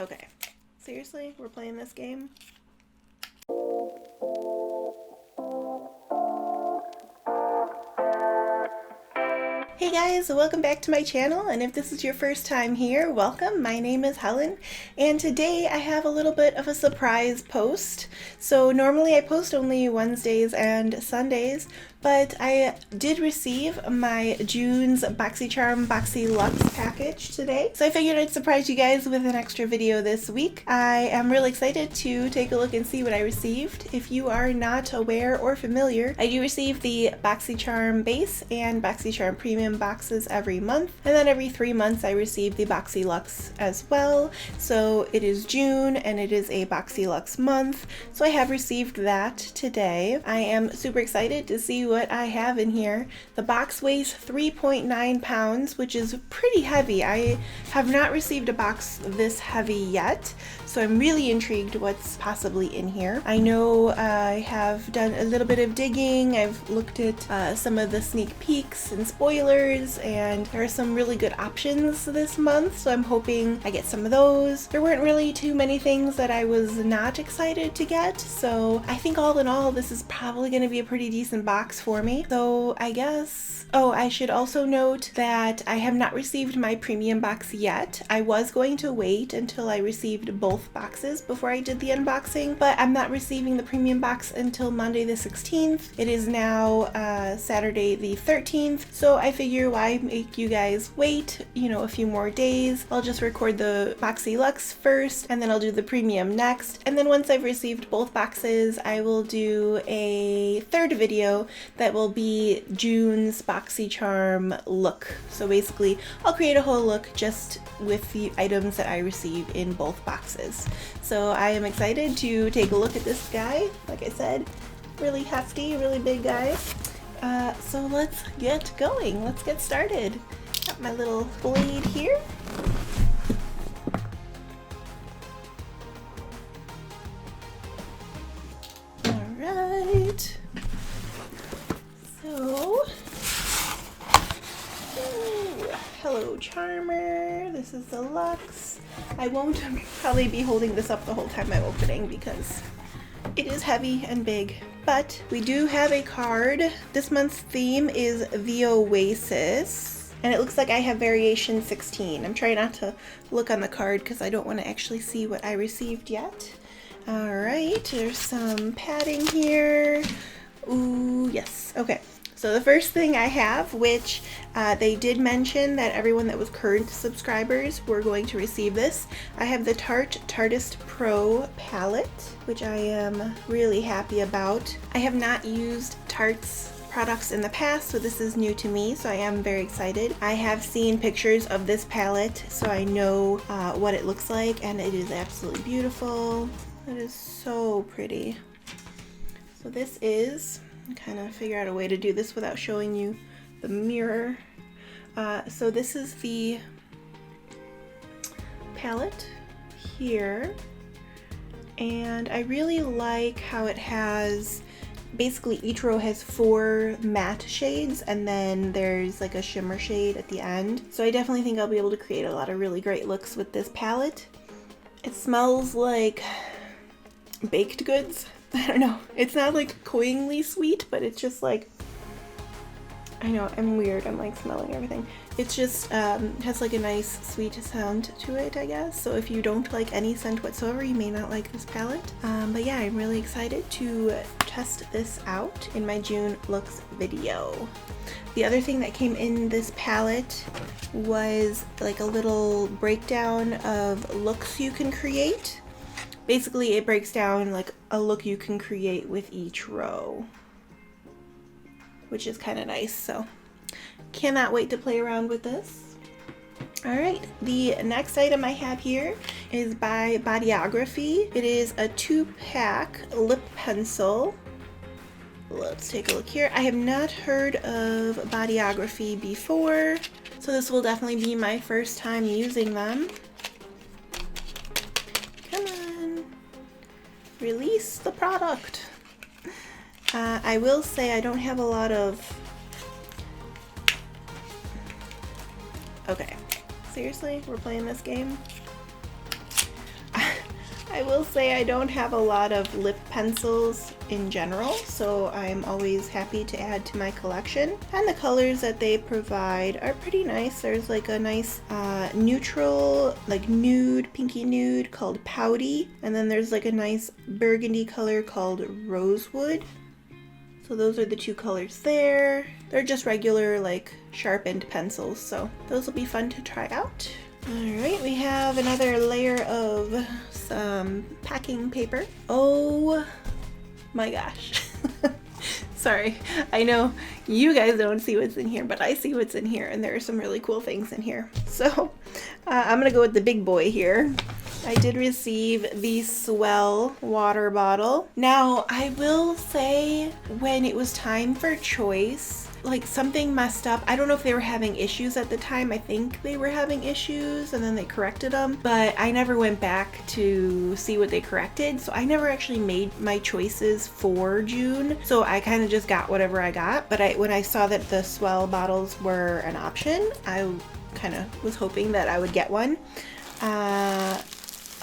Okay. Seriously? We're playing this game? Hey guys, welcome back to my channel, and if this is your first time here, welcome. My name is Helen, and today I have a little bit of a surprise post. So normally I post only Wednesdays and Sundays, but I did receive my June's Boxycharm Luxe package today. So I figured I'd surprise you guys with an extra video this week. I am really excited to take a look and see what I received. If you are not aware or familiar, I do receive the Boxycharm base and Boxycharm premium boxes every month, and then every 3 months I receive the Boxy Luxe as well. So it is June and it is a Boxy Luxe month, so I have received that today. I am super excited to see what I have in here. The box weighs 3.9 pounds, which is pretty heavy. I have not received a box this heavy yet, so I'm really intrigued what's possibly in here. I know I have done a little bit of digging. I've looked at some of the sneak peeks and spoilers, and there are some really good options this month, so I'm hoping I get some of those. There weren't really too many things that I was not excited to get, so I think all in all this is probably going to be a pretty decent box for me. So I guess, I should also note that I have not received my premium box yet. I was going to wait until I received both boxes before I did the unboxing, but I'm not receiving the premium box until Monday the 16th. It is now Saturday the 13th, so I figure why make you guys wait, a few more days. I'll just record the Boxy Luxe first, and then I'll do the premium next, and then once I've received both boxes, I will do a third video that will be June's Boxycharm look. So basically, I'll create a whole look just with the items that I receive in both boxes. So I am excited to take a look at this guy. Like I said, really hefty, really big guy. So let's get going. Let's get started. Got my little blade here. All right. So, hello Charmer. This is the Luxe. I won't probably be holding this up the whole time I'm opening because it is heavy and big, but we do have a card. This month's theme is the Oasis, and it looks like I have variation 16. I'm trying not to look on the card because I don't want to actually see what I received yet. All right, there's some padding here. Ooh, yes, okay. So the first thing I have, which they did mention that everyone that was current subscribers were going to receive this. I have the Tarte Tardis Pro palette, which I am really happy about. I have not used Tarte's products in the past, so this is new to me, so I am very excited. I have seen pictures of this palette, so I know what it looks like, and it is absolutely beautiful. It is so pretty. So this is, kind of figure out a way to do this without showing you the mirror. So this is the palette here, and I really like how it has, basically each row has 4 matte shades, and then there's like a shimmer shade at the end. So I definitely think I'll be able to create a lot of really great looks with this palette. It smells like baked goods. I don't know. It's not like cloyingly sweet, but it's just like, I know, I'm weird. I'm like smelling everything. It's just has like a nice sweet sound to it, I guess. So if you don't like any scent whatsoever, you may not like this palette. But yeah, I'm really excited to test this out in my June looks video. The other thing that came in this palette was like a little breakdown of looks you can create. Basically, it breaks down like a look you can create with each row, which is kind of nice. So cannot wait to play around with this. All right, the next item I have here is by Bodyography. It is a 2-pack lip pencil. Let's take a look here. I have not heard of Bodyography before, so this will definitely be my first time using them. Release the product. I will say I don't have a lot of... Okay, seriously? We're playing this game? I will say I don't have a lot of lip pencils in general, so I'm always happy to add to my collection. And the colors that they provide are pretty nice. There's like a nice neutral, like nude, pinky nude called Pouty. And then there's like a nice burgundy color called Rosewood. So those are the two colors there. They're just regular like sharpened pencils, so those will be fun to try out. Alright, we have another layer of some packing paper. Oh my gosh. Sorry, I know you guys don't see what's in here, but I see what's in here, and there are some really cool things in here. So I'm gonna go with the big boy here. I did receive the Swell water bottle. Now, I will say when it was time for choice, like something messed up. I don't know if they were having issues at the time. I think they were having issues and then they corrected them, but I never went back to see what they corrected. So I never actually made my choices for June. So I kind of just got whatever I got. But when I saw that the Swell bottles were an option, I kind of was hoping that I would get one.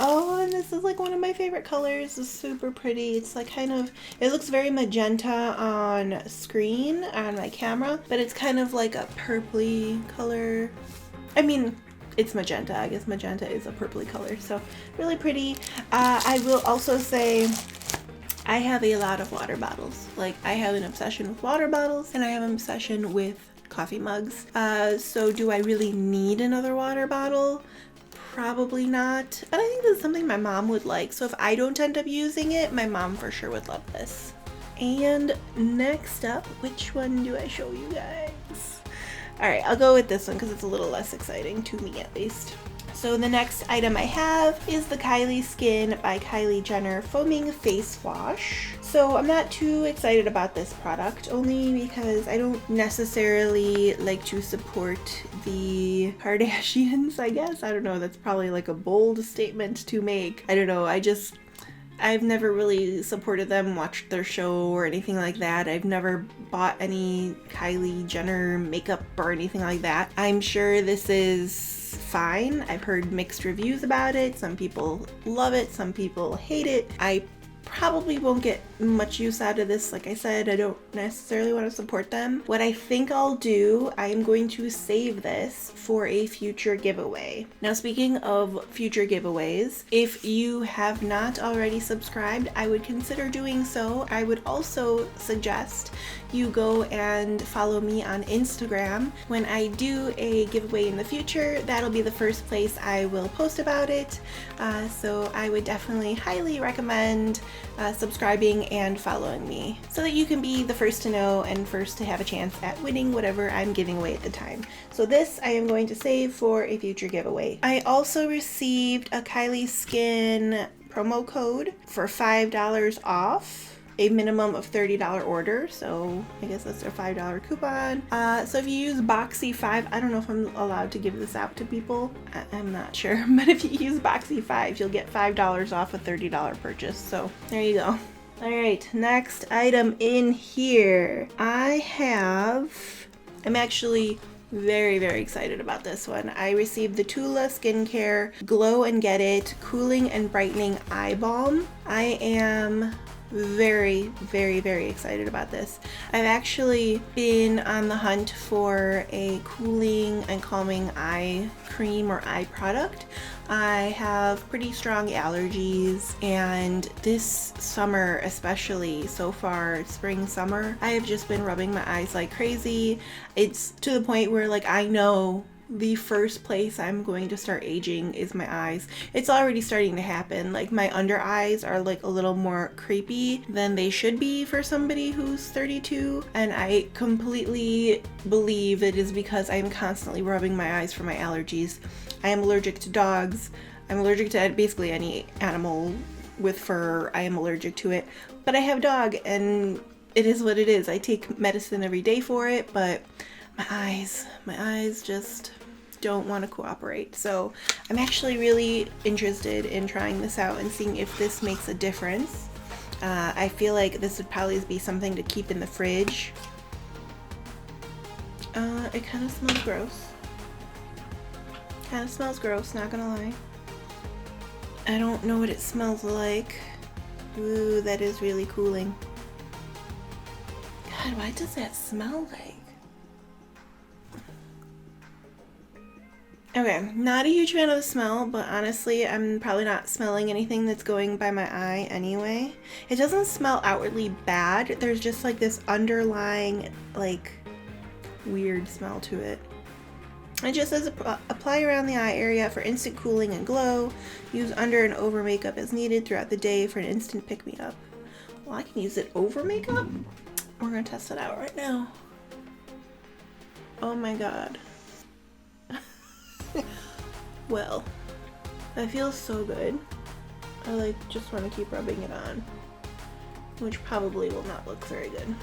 Oh, and this is like one of my favorite colors. It's super pretty. It's like kind of, it looks very magenta on screen on my camera, but it's kind of like a purpley color. I mean, it's magenta. I guess magenta is a purpley color, so really pretty. I will also say I have a lot of water bottles. Like I have an obsession with water bottles and I have an obsession with coffee mugs. So do I really need another water bottle? Probably not, but I think this is something my mom would like, so if I don't end up using it, my mom for sure would love this. And next up, which one do I show you guys? Alright, I'll go with this one because it's a little less exciting to me at least. So the next item I have is the Kylie Skin by Kylie Jenner Foaming Face Wash. So I'm not too excited about this product, only because I don't necessarily like to support the Kardashians, I guess. I don't know, that's probably like a bold statement to make. I don't know, I've never really supported them, watched their show or anything like that. I've never bought any Kylie Jenner makeup or anything like that. I'm sure this is fine. I've heard mixed reviews about it. Some people love it, some people hate it. I probably won't get much use out of this. Like I said, I don't necessarily want to support them. What I think I'll do, I am going to save this for a future giveaway. Now, speaking of future giveaways, if you have not already subscribed, I would consider doing so. I would also suggest you go and follow me on Instagram. When I do a giveaway in the future, that'll be the first place I will post about it. So I would definitely highly recommend subscribing and following me so that you can be the first to know and first to have a chance at winning whatever I'm giving away at the time. So this I am going to save for a future giveaway. I also received a Kylie Skin promo code for $5 off a minimum of $30 order, so I guess that's their $5 coupon. So if you use Boxy5, I don't know if I'm allowed to give this out to people, I'm not sure, but if you use Boxy5, you'll get $5 off a $30 purchase, so there you go. Alright, next item in here. I'm actually very excited about this one. I received the Tula Skincare Glow and Get It Cooling and Brightening Eye Balm. I am very excited about this. I've actually been on the hunt for a cooling and calming eye cream or eye product. I have pretty strong allergies, and this summer especially, so far spring summer, I have just been rubbing my eyes like crazy. It's to the point where like I know the first place I'm going to start aging is my eyes. It's already starting to happen. Like my under eyes are like a little more creepy than they should be for somebody who's 32, and I completely believe it is because I'm constantly rubbing my eyes for my allergies. I am allergic to dogs. I'm allergic to basically any animal with fur. I am allergic to it, but I have a dog and it is what it is. I take medicine every day for it, but my eyes just don't want to cooperate. So I'm actually really interested in trying this out and seeing if this makes a difference. I feel like this would probably be something to keep in the fridge. It kind of smells gross. Not gonna lie. I don't know what it smells like. Ooh, that is really cooling. God, what does that smell like? Okay, not a huge fan of the smell, but honestly, I'm probably not smelling anything that's going by my eye anyway. It doesn't smell outwardly bad. There's just like this underlying, like, weird smell to it. It just says apply around the eye area for instant cooling and glow. Use under and over makeup as needed throughout the day for an instant pick-me-up. Well, I can use it over makeup? We're gonna test it out right now. Oh my god. Well, that feels so good. I like just want to keep rubbing it on, which probably will not look very good.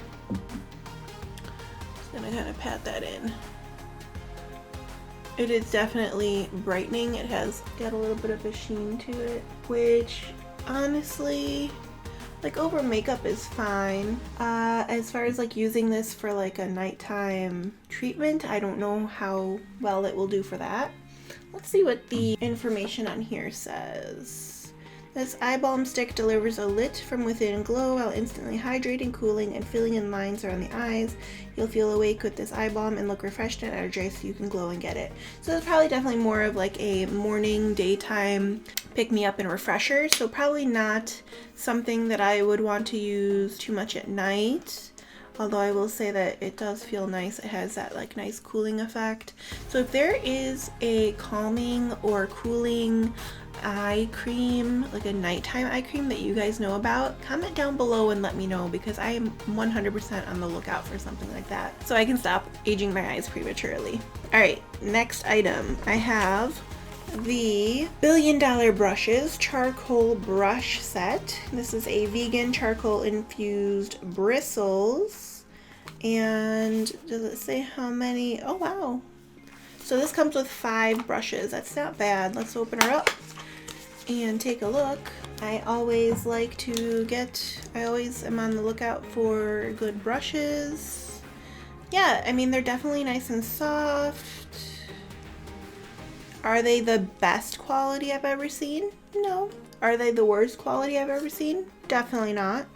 Just gonna kind of pat that in. It is definitely brightening. It has got a little bit of a sheen to it, which honestly, like, over makeup is fine. As far as like using this for like a nighttime treatment, I don't know how well it will do for that. Let's see what the information on here says. This eye balm stick delivers a lit from within glow while instantly hydrating, cooling, and filling in lines around the eyes. You'll feel awake with this eye balm and look refreshed and energized so you can glow and get it. So it's probably definitely more of like a morning, daytime pick-me-up and refresher. So probably not something that I would want to use too much at night. Although I will say that it does feel nice. It has that like nice cooling effect. So if there is a calming or cooling eye cream, like a nighttime eye cream that you guys know about, comment down below and let me know, because I am 100% on the lookout for something like that so I can stop aging my eyes prematurely. Alright, next item. I have the $1 Billion Brushes Charcoal Brush Set. This is a vegan charcoal infused bristles. And does it say how many? Oh wow. So this comes with 5 brushes. That's not bad. Let's open her up and take a look. I always am on the lookout for good brushes. Yeah, I mean, they're definitely nice and soft. Are they the best quality I've ever seen? No. Are they the worst quality I've ever seen? Definitely not.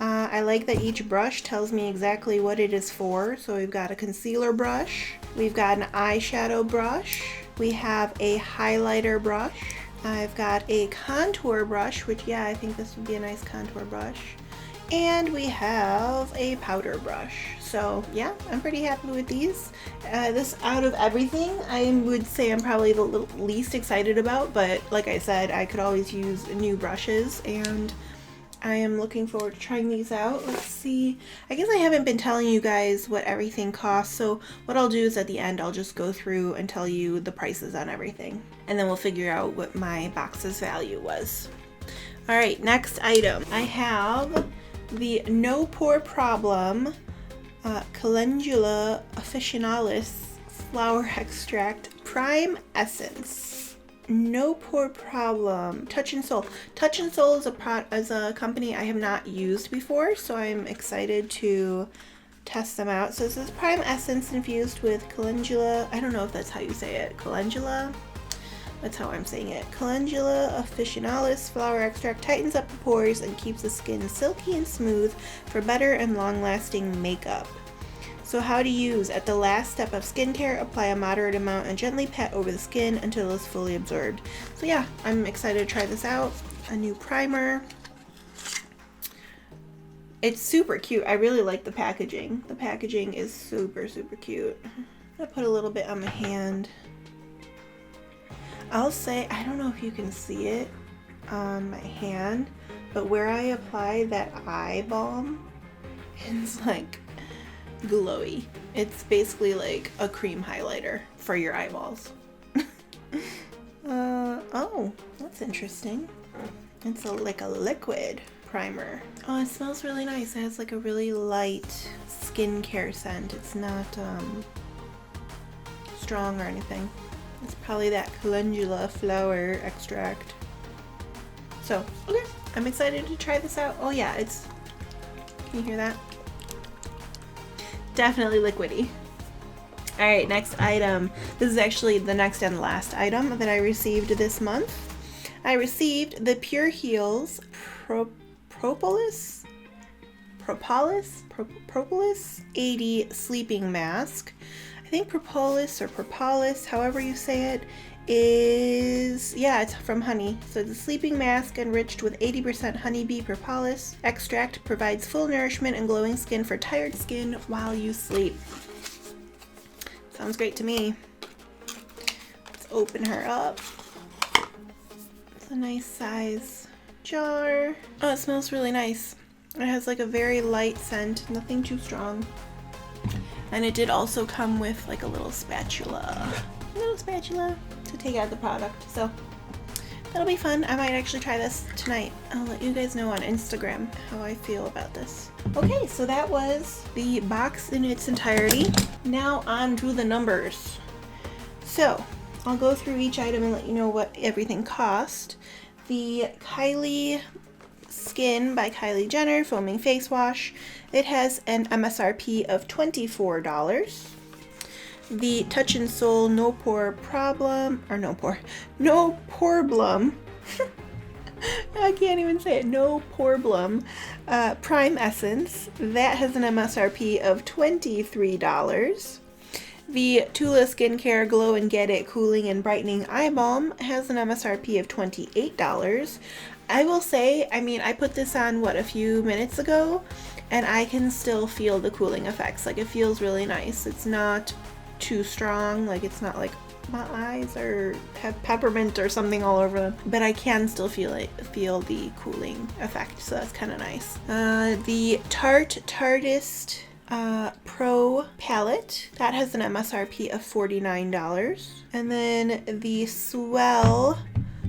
I like that each brush tells me exactly what it is for. So we've got a concealer brush, we've got an eyeshadow brush, we have a highlighter brush, I've got a contour brush, which, yeah, I think this would be a nice contour brush, and we have a powder brush. So yeah, I'm pretty happy with these. This, out of everything, I would say I'm probably the least excited about, but like I said, I could always use new brushes, and I am looking forward to trying these out. Let's see. I guess I haven't been telling you guys what everything costs, so what I'll do is at the end I'll just go through and tell you the prices on everything, and then we'll figure out what my box's value was. Alright, next item. I have the No Pore Problem Calendula Officinalis Flower Extract Prime Essence. No Pore Problem. Touch and Soul. Touch and Soul is a company I have not used before, so I'm excited to test them out. So this is Prime Essence infused with calendula. I don't know if that's how you say it. Calendula? That's how I'm saying it. Calendula Officinalis flower extract tightens up the pores and keeps the skin silky and smooth for better and long-lasting makeup. So how to use. At the last step of skincare, apply a moderate amount and gently pat over the skin until it's fully absorbed. So yeah, I'm excited to try this out. A new primer. It's super cute. I really like the packaging. The packaging is super, super cute. I'll put a little bit on my hand. I'll say, I don't know if you can see it on my hand, but where I apply that eye balm, it's like glowy. It's basically like a cream highlighter for your eyeballs. Oh, that's interesting. It's like a liquid primer. Oh, it smells really nice. It has like a really light skincare scent. It's not strong or anything. It's probably that calendula flower extract. So, okay, I'm excited to try this out. Oh yeah, it's, can you hear that? Definitely liquidy. Alright, next item. This is actually the next and last item that I received this month. I received the Pure Heals Propolis 80 sleeping mask. I think propolis or propolis, however you say it, is, yeah, it's from honey. So the sleeping mask enriched with 80% honeybee propolis extract provides full nourishment and glowing skin for tired skin while you sleep. Sounds great to me. Let's open her up. It's a nice size jar. Oh, it smells really nice. It has like a very light scent, nothing too strong. And it did also come with like a little spatula to take out the product. So that'll be fun. I might actually try this tonight. I'll let you guys know on Instagram how I feel about this. Okay, so that was the box in its entirety. Now on to the numbers. So I'll go through each item and let you know what everything cost. The Kylie Skin by Kylie Jenner Foaming Face Wash. It has an MSRP of $24. The Touch and Soul No Porblum. I can't even say it. No Porblum Prime Essence. That has an MSRP of $23. The Tula Skincare Glow and Get It Cooling and Brightening Eye Balm has an MSRP of $28. I will say, I mean, I put this on, a few minutes ago, and I can still feel the cooling effects. Like, it feels really nice. It's not too strong. Like, it's not like my eyes are have peppermint or something all over them, but I can still feel the cooling effect, so that's kind of nice. The Tardis Pro palette, that has an MSRP of $49. And then the Swell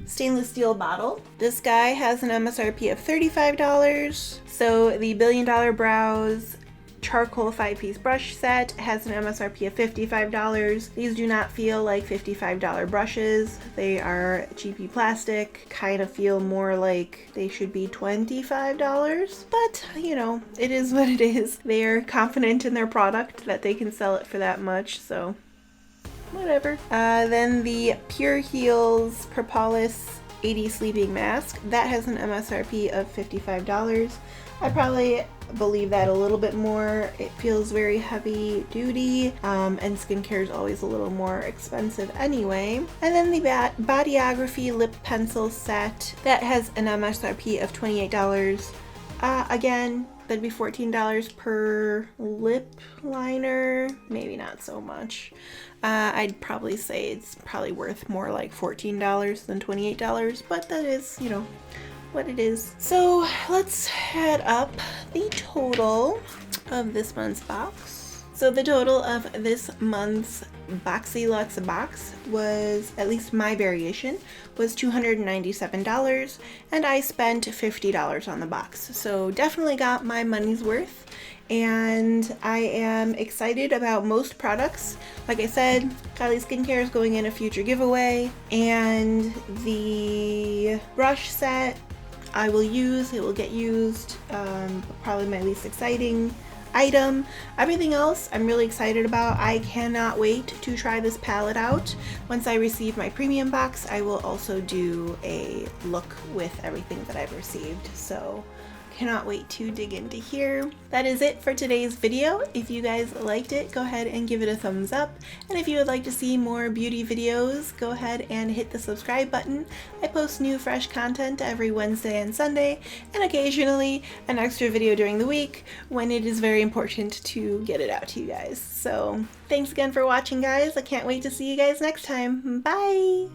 stainless steel bottle. This guy has an MSRP of $35. So the Billion Dollar Brows charcoal 5-piece brush set has an MSRP of $55. These do not feel like $55 brushes. They are cheapy plastic, kind of feel more like they should be $25, but you know, it is what it is. They're confident in their product that they can sell it for that much, so whatever. Then the Pure Heals Propolis 80 Sleeping Mask. That has an MSRP of $55. I probably believe that a little bit more. It feels very heavy duty, and skincare is always a little more expensive anyway. And then the Bodyography Lip Pencil Set. That has an MSRP of $28. Again, that'd be $14 per lip liner. Maybe not so much. I'd probably say it's probably worth more like $14 than $28, but that is, you know, what it is. So let's add up the total of this month's box. So the total of this month's Boxy Luxe box was, at least my variation, was $297, and I spent $50 on the box. So definitely got my money's worth, and I am excited about most products. Like I said, Kylie Skincare is going in a future giveaway, and the brush set I will use. It will get used. Probably my least exciting item. Everything else I'm really excited about. I cannot wait to try this palette out. Once I receive my premium box, I will also do a look with everything that I've received. So cannot wait to dig into here. That is it for today's video. If you guys liked it, go ahead and give it a thumbs up. And if you would like to see more beauty videos, go ahead and hit the subscribe button. I post new fresh content every Wednesday and Sunday, and occasionally an extra video during the week when it is very important to get it out to you guys. So thanks again for watching, guys. I can't wait to see you guys next time. Bye!